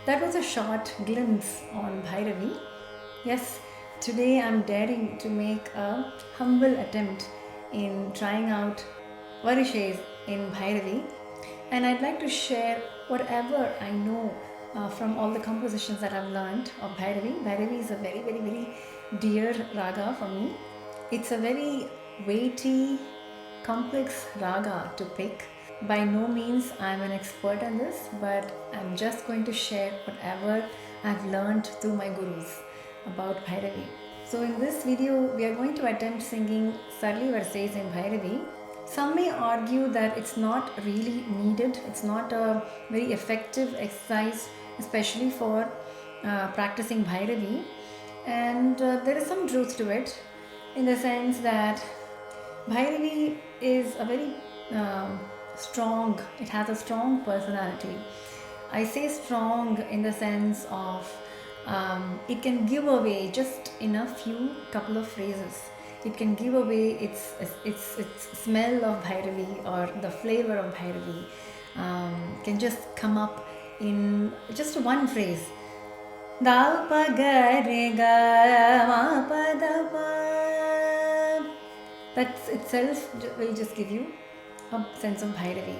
That was a short glimpse on Bhairavi. Yes, today I'm daring to make a humble attempt in trying out Varisais in Bhairavi, and I'd like to share whatever I know from all the compositions that I've learned of Bhairavi. Bhairavi is a very, very, very dear raga for me. It's a very weighty, complex raga to pick. By no means I'm an expert in this, but I'm just going to share whatever I've learned through my gurus about Bhairavi. So in this video, we are going to attempt singing Sarali Varisais in Bhairavi. Some may argue that it's not really needed, it's not a very effective exercise, especially for practicing Bhairavi. And there is some truth to it, in the sense that Bhairavi is a very strong, it has a strong personality. I say strong in the sense of it can give away just in a few couple of phrases. It can give away its smell of Bhairavi, or the flavor of Bhairavi can just come up in just one phrase. Da pa ga re ga ma pa da pa. That itself will just give you a sense of Bhairavi.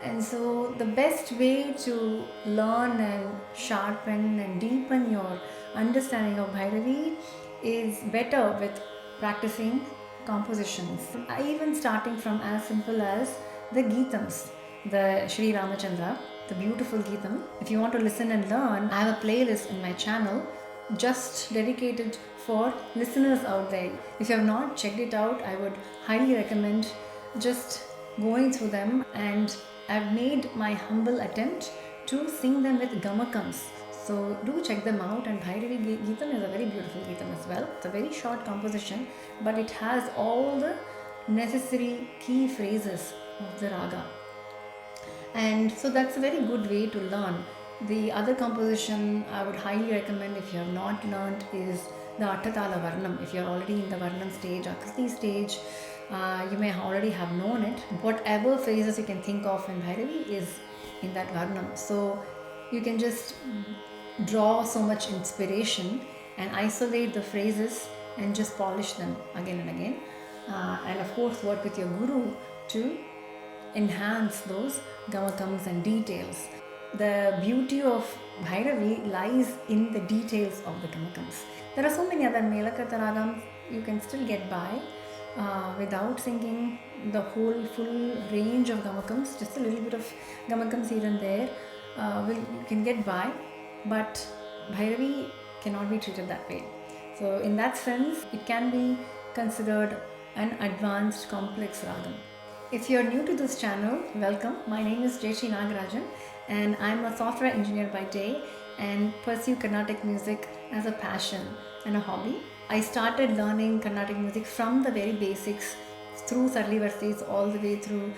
And so the best way to learn and sharpen and deepen your understanding of Bhairavi is better with practicing compositions. Even starting from as simple as the Geetams, the Sri Ramachandra, the beautiful Geetam. If you want to listen and learn, I have a playlist in my channel just dedicated for listeners out there. If you have not checked it out, I would highly recommend just going through them, and I've made my humble attempt to sing them with gamakams. So do check them out, and Bhairavi Geetam is a very beautiful Geetam as well. It's a very short composition, but it has all the necessary key phrases of the raga. And so that's a very good way to learn. The other composition I would highly recommend, if you have not learned, is the Attatala Varnam. If you're already in the Varnam stage or Kriti stage, you may already have known it. Whatever phrases you can think of in Bhairavi is in that Varnam. So you can just draw so much inspiration and isolate the phrases and just polish them again and again. And of course work with your guru to enhance those gamakams and details. The beauty of Bhairavi lies in the details of the gamakams. There are so many other Melakarta ragams you can still get by without singing the whole full range of gamakams. Just a little bit of gamakams here and there you can get by, but Bhairavi cannot be treated that way. So in that sense, it can be considered an advanced complex ragam. If you are new to this channel, welcome. My name is Jayashree Nagarajan, and I'm a software engineer by day and pursue Carnatic music as a passion and a hobby. I started learning Carnatic music from the very basics through Sarali Varisais all the way through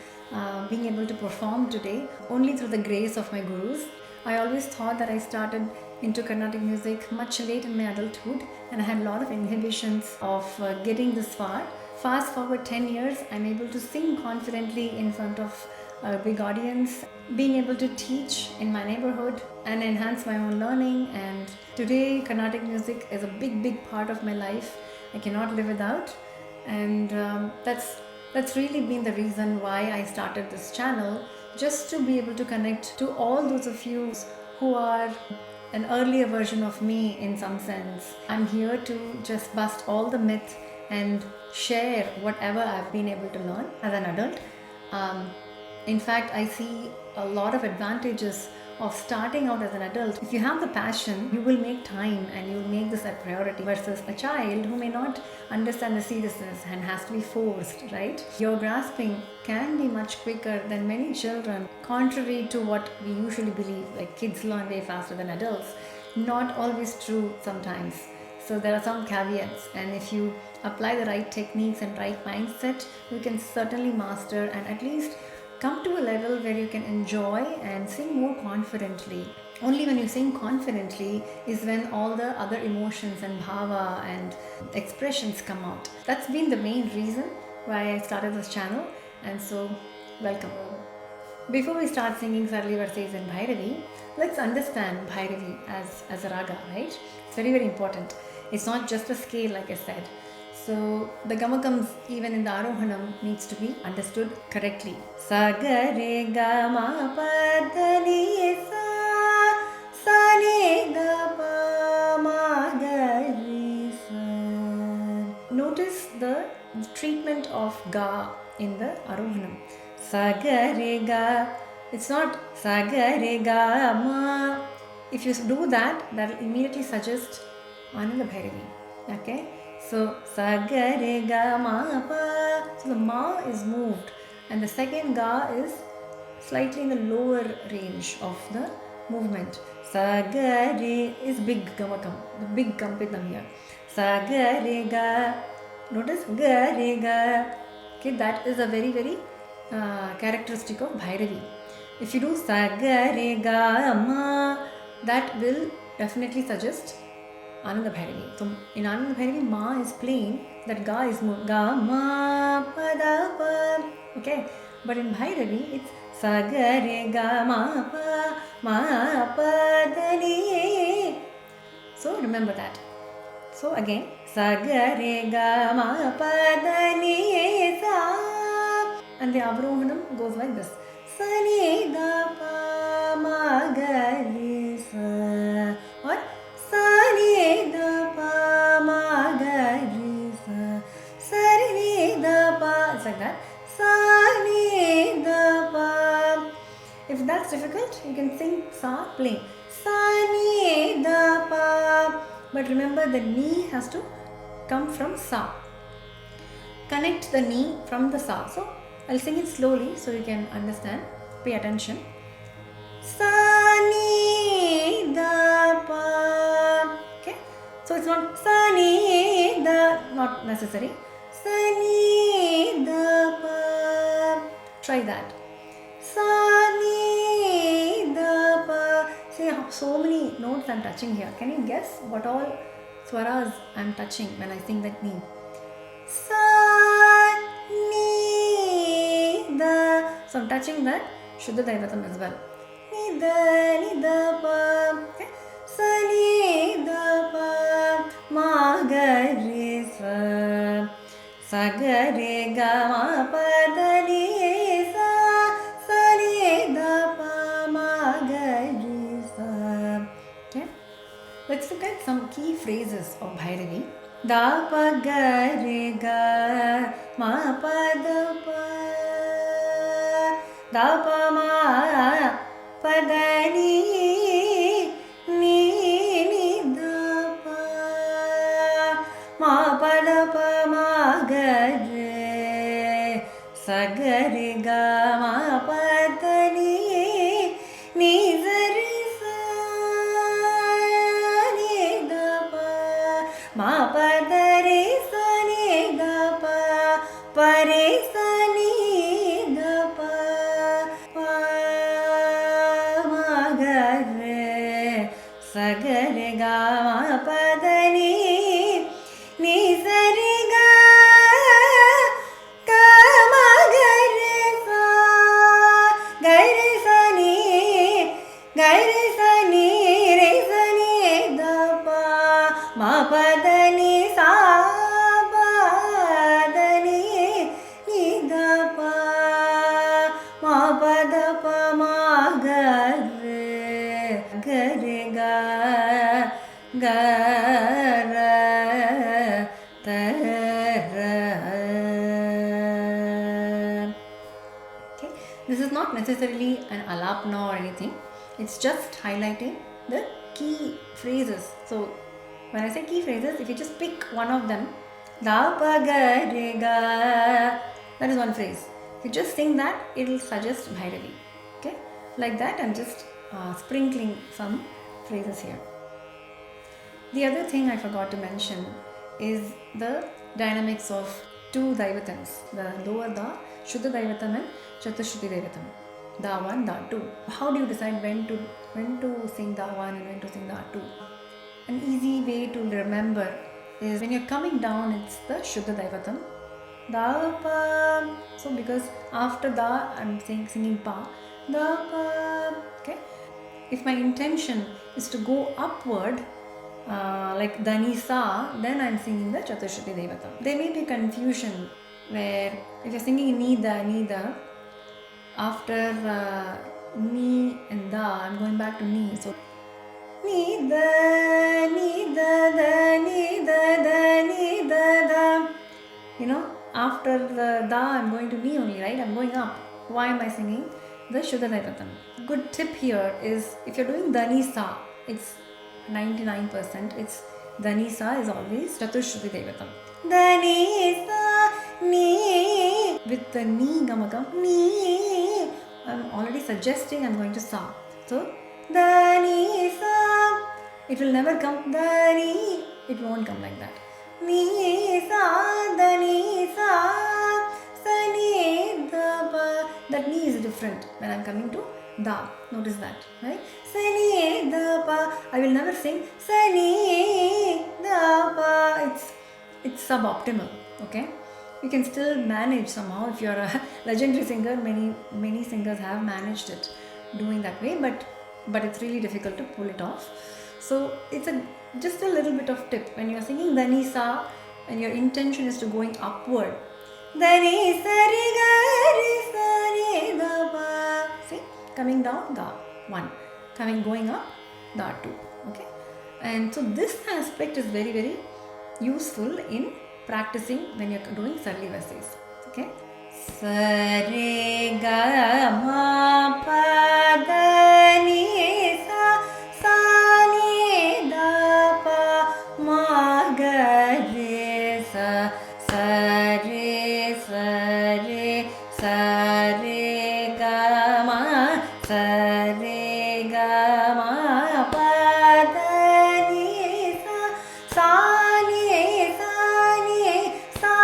being able to perform today only through the grace of my gurus. I always thought that I started into Carnatic music much late in my adulthood, and I had a lot of inhibitions of getting this far. Fast forward 10 years, I'm able to sing confidently in front of a big audience, being able to teach in my neighborhood and enhance my own learning. And today Carnatic music is a big part of my life. I cannot live without, and that's really been the reason why I started this channel, just to be able to connect to all those of you who are an earlier version of me in some sense. I'm here to just bust all the myths and share whatever I've been able to learn as an adult. In fact, I see a lot of advantages of starting out as an adult. If you have the passion, you will make time and you will make this a priority versus a child who may not understand the seriousness and has to be forced, right? Your grasping can be much quicker than many children, contrary to what we usually believe, like kids learn way faster than adults. Not always true sometimes. So there are some caveats, and if you apply the right techniques and right mindset, you can certainly master and at least come to a level where you can enjoy and sing more confidently. Only when you sing confidently is when all the other emotions and bhava and expressions come out. That's been the main reason why I started this channel, and so welcome. Before we start singing Sarali Varisais and Bhairavi, let's understand Bhairavi as a raga, right? It's very, very important. It's not just a scale, like I said. So the gamakams, even in the Arohanam, needs to be understood correctly. Sa ga re ga ma pa da ni sa sa ni ga pa ma ga re sa. Notice the treatment of ga in the Arohanam. Sa ga re ga. It's not sa ga re ga ma. If you do that, that will immediately suggest Ananda Bhairavi. Okay? So sa ga re ga ma pa. So the ma is moved, and the second ga is slightly in the lower range of the movement. Sa ga re is big gamakam, the big kampitam here. Sa ga re ga. Notice ga re ga. Okay, that is a very, very characteristic of Bhairavi. If you do sa ga re ga ma, that will definitely suggest Ananda Bhairavi. So in Ananda Bhairavi, ma is plain, that ga is moved. Ga ma pa da pa. Okay, but in Bhairavi, it's sa ga re ga ma pa da ni. So remember that. So again, sa ga re ga ma pa da ni sa. And the Avarohanam goes like this. Sa ni da pa ma ga re sa. Or sa ni da pa ma ga re sa. Sa ni da pa. It's like that. Sa ni da pa. If that's difficult, you can sing sa plain. Sa ni da pa. But remember, the ni has to come from sa. Connect the ni from the sa. So I'll sing it slowly so you can understand. Pay attention. Sa ni da pa. Okay? So it's not sa ni da, not necessary. Sa ni da pa. Try that. Sa ni da pa. See how so many notes I'm touching here. Can you guess what all swaras I'm touching when I sing that ni? Sa ni da. So I'm touching that Shuddha Daivatam as well. Ni da pa. Okay? Sa ni da pa ma ga re sa. Sa ga re ga ma pa da ni sa. Sa ni da pa ma ga re sa. Okay? Let's look at some key phrases of Bhairavi. Da pa ga re ga ma pa da pa. Da pa ma pa da ni ni da pa ma pa da pa ma ga re sa ga re ga ma pa da ni za re sa ni da pa ma pa da re sa ni da pa re sa ni da pa ma ga re sa ga re ga ma pa da ni za re ga ma ga re sa ni re sa ni da pa ma pa da ni sa pa da ni da pa ma pa da pa ma ga re ga ra ta ra. Okay, this is not necessarily an alapna or anything. It's just highlighting the key phrases. So when I say key phrases, if you just pick one of them, da pa ga re ga, that is one phrase. If you just sing that, it will suggest Bhairavi. Okay, like that I'm just sprinkling some phrases here. The other thing I forgot to mention is the dynamics of two Daivatams, the lower Da, Shuddha Daivatam and Chatushuti Daivatam. Da 1, Da 2. How do you decide when to sing Da 1 and when to sing Da 2? An easy way to remember is when you're coming down, it's the Shuddha Daivatam. Da pa. So because after Da, I'm singing pa. Da pa. Okay. If my intention is to go upward, like Dani Sa, then I'm singing the Chatushuti Devatam. There may be confusion where if you're singing Nida, after Ni and Da, I'm going back to Ni. So Nida, Nida, Da, Nida, Da, Nida, Da. You know, after the Da, I'm going to Ni only, right? I'm going up. Why am I singing the Shuddha Daivatam? Good tip here is if you're doing Dani Sa, it's 99%, it's Dani Sa is always Chatushuti Devatam. Dani Sa, Ni. With the Ni Gamakam, Ni, I'm already suggesting I'm going to Sa. So, Dani Sa, it will never come Dani, it won't come like that. Ni Sa, Dani Sa, Sa, Ni, Da, Pa. That Ni is different when I'm coming to Da. Notice that, right? Sa, Ni, Da, Pa. I will never sing Sa, Ni, Da, Pa. It's suboptimal, okay? You can still manage somehow if you're a legendary singer. Many singers have managed it doing that way, but it's really difficult to pull it off. So it's just a little bit of tip. When you're singing Dani Sa and your intention is to going upward, Dani Sa Re Ga Re Sa Re Da Pa. See, coming down Da 1, going up Da 2. Okay, and so this aspect is very, very useful in practicing when you're doing Sarali Varisais. Okay, Sa Re Ga Ma Pa Da Ni Sa Sa Ni Da Pa Ma Ga Re Sa Sa Re Sa Re Sa Re Ga Ma Sa Re Ga Ma Pa Da Ni Sa Sa Ni Sa Ni Sa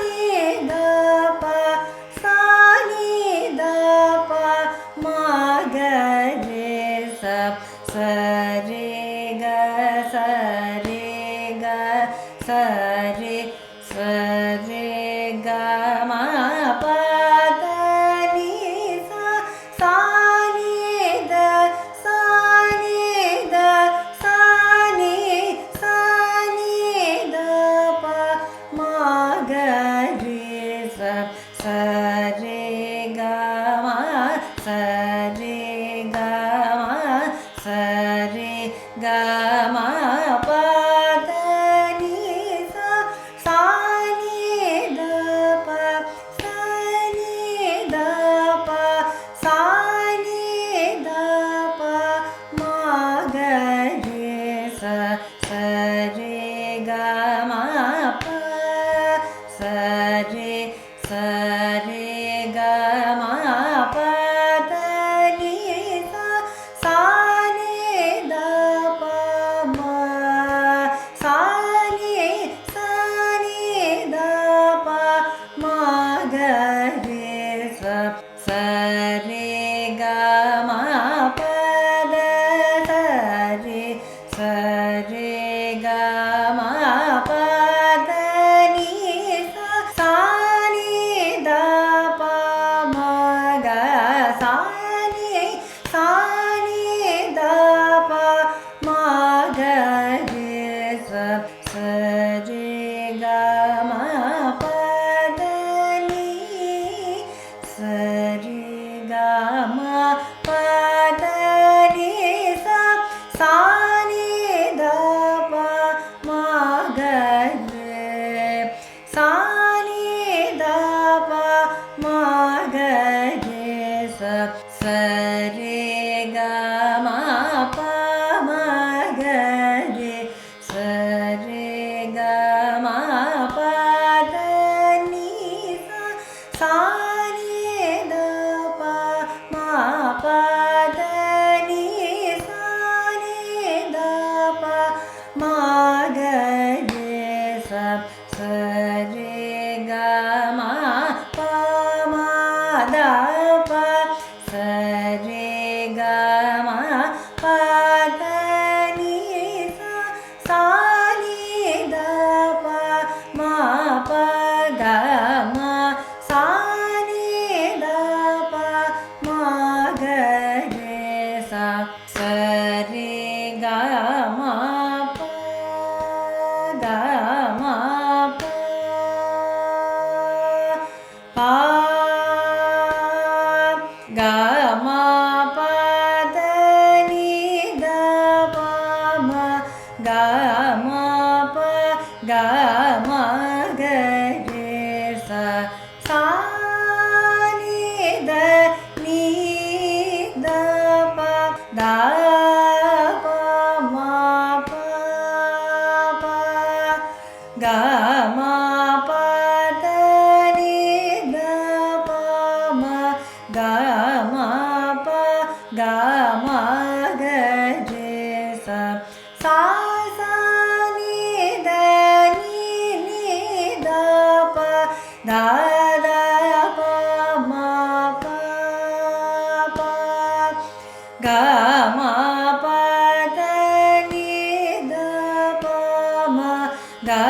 Ni Da Pa Sa Ni Da Pa Ma Ga Re Sa Sa Re Ga Sa Re Ga Sa Re Ga Ma Pa Da Ni Sa Sa Ni Da Sa Ni Da Sa Ni Da Pa Ma Ga Re Sa Sa Re Ga Ma Sa Re Ga Ma Sa Re Ga Ma Pa Da Ni Sa Sa Ni Da Pa Sa Ni Da Pa Sa Ni Da Pa Ma Ga Re Sa Sa Re Ga Ma Pa Sa Re Ga Ma Pa Da Ni Sa Sa Ni Da Pa Ma Sa Ni Da Pa Ma Ga Re Sa Sa Re Ga Ma Pa Da Sa Re Ga Ma Pa Da Ni Sa Sa Ni Da Pa Ma Ga Sa Ni Da Pa Ma Ga Re Sa Sa Re Ga Ma Pa Da Ni Sa Re Ga Ma Pa Da Ni Sa Sa Ni Da Pa Ma Ga Re Sa Ni Da Pa Ma Ga Re Sa Sare ga ma pa ma ga re. Sare ga ma pa da ni sa ni da pa ma pa da ni sa ni da pa ma ga re sa. Sare ga ma pa ma da pa. Sare ga ma pa da ni sa ni da pa ma pa ga ma sa ni da pa ma ga re sa. Sare ga ma pa ga ma pa ga ma pa da ni da pa ma ga ma pa ga ma ga re sa. Sa ni da ni da pa da pa ma pa pa ga ma pa da ni da pa ma ga ma pa ga ma ga re sa. Sa ni da ni da pa da pa ma pa ga ma pa da ni da pa ma ga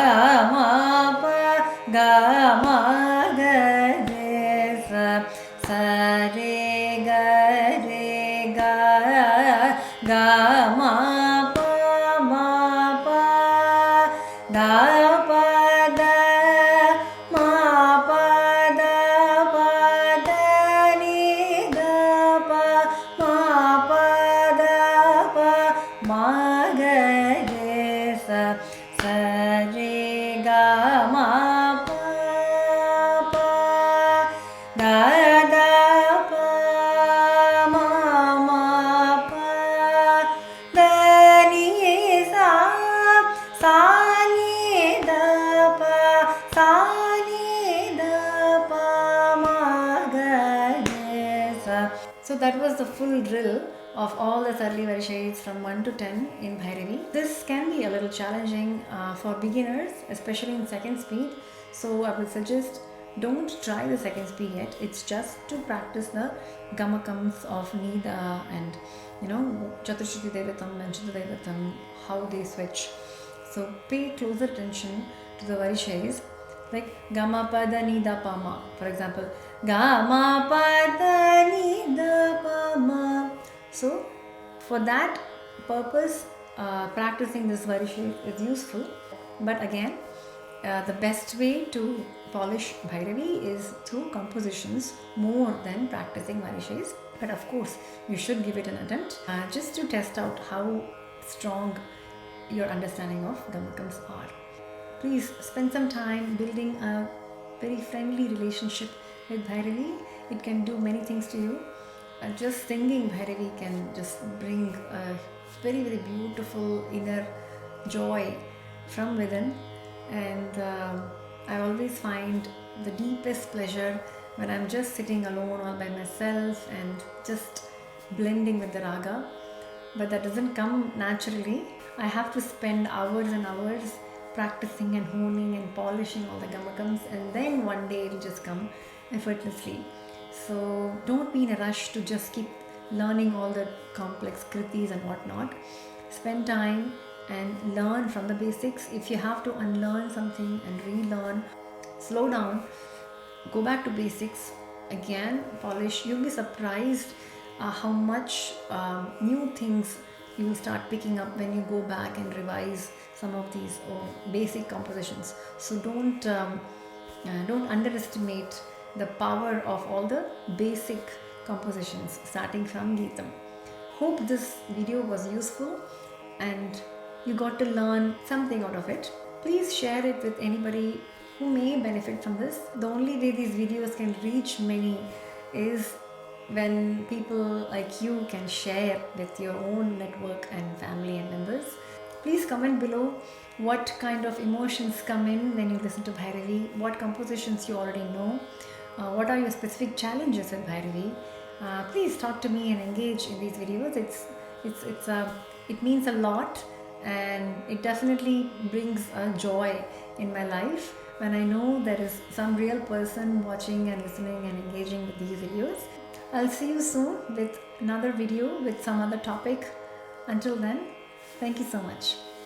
ma pa ga ma ga re sa. Sa re ga ma pa da pa da ma pa da ni da pa ma pa da pa ma ga re sa. Sa re ga ma pa da pa ma pa da ni sa ni da pa ma ga re sa. So that was the full drill of all the Sarali Varisais from 1 to 10 in Bhairavi. This can be a little challenging for beginners, especially in second speed. So I would suggest don't try the second speed yet. It's just to practice the gamakams of Nida and Chaturshruti Devatam and Chitta Devatam, how they switch. So pay closer attention to the Varisais, like Gama Pada Nida Pama, for example, Gama Pada Nida Pama. So for that purpose, practicing this Varisai is useful. But again, the best way to polish Bhairavi is through compositions more than practicing Varisais. But of course, you should give it an attempt just to test out how strong your understanding of Gamakams are. Please spend some time building a very friendly relationship with Bhairavi. It can do many things to you. Just singing Bhairavi can just bring a very, very beautiful inner joy from within. And I always find the deepest pleasure when I'm just sitting alone all by myself and just blending with the raga. But that doesn't come naturally. I have to spend hours and hours practicing and honing and polishing all the gamakams, and then one day it'll just come effortlessly. So don't be in a rush to just keep learning all the complex kritis and whatnot. Spend time and learn from the basics. If you have to unlearn something and relearn, slow down, go back to basics, again polish. You'll be surprised how much new things you will start picking up when you go back and revise some of these basic compositions. So don't underestimate the power of all the basic compositions starting from Geetam. Hope this video was useful and you got to learn something out of it. Please share it with anybody who may benefit from this. The only way these videos can reach many is when people like you can share with your own network and family and members. Please comment below what kind of emotions come in when you listen to Bhairavi, what compositions you already know, what are your specific challenges with Bhairavi. Please talk to me and engage in these videos. It means a lot, and it definitely brings a joy in my life when I know there is some real person watching and listening and engaging with these videos. I'll see you soon with another video with some other topic. Until then, thank you so much.